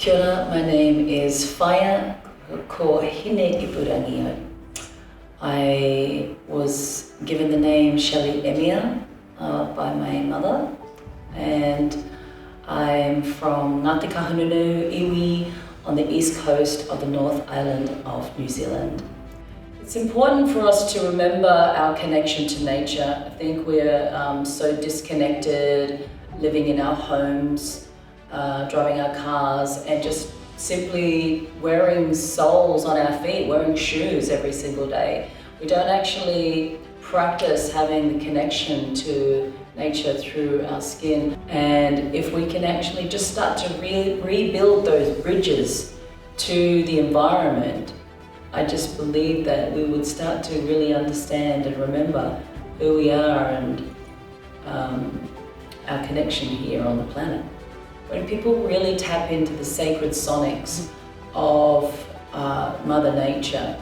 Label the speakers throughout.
Speaker 1: Kia ora, my name is Whaia ko Hine Ipurangi. I was given the name Shelley Emia by my mother, and I'm from Ngāti Kahungunu, Iwi, on the east coast of the North Island of New Zealand. It's important for us to remember our connection to nature. I think we're so disconnected, living in our homes, driving our cars, and just simply wearing soles on our feet, wearing shoes every single day. We don't actually practice having the connection to nature through our skin. And if we can actually just start to rebuild those bridges to the environment, I just believe that we would start to really understand and remember who we are and our connection here on the planet. When people really tap into the sacred sonics of Mother Nature,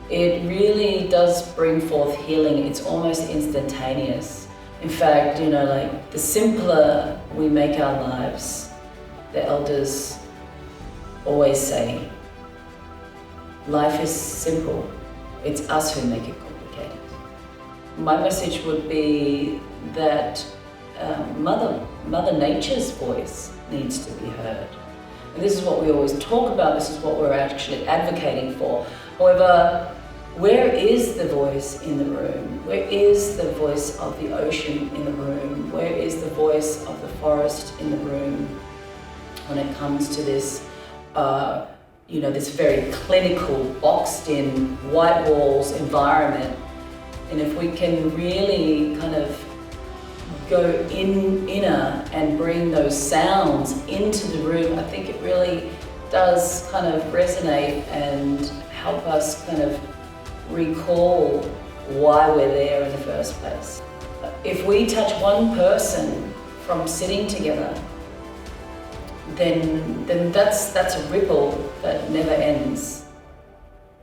Speaker 1: it really does bring forth healing. It's almost instantaneous. In fact, like the simpler we make our lives, the elders always say, life is simple. It's us who make it complicated. My message would be that Mother Nature's voice needs to be heard. And this is what we always talk about, this is what we're actually advocating for. However, where is the voice in the room? Where is the voice of the ocean in the room? Where is the voice of the forest in the room when it comes to this, this very clinical, boxed in, white walls environment? And if we can really kind of go inner and bring those sounds into the room, I think it really does kind of resonate and help us kind of recall why we're there in the first place. If we touch one person from sitting together, then that's a ripple that never ends.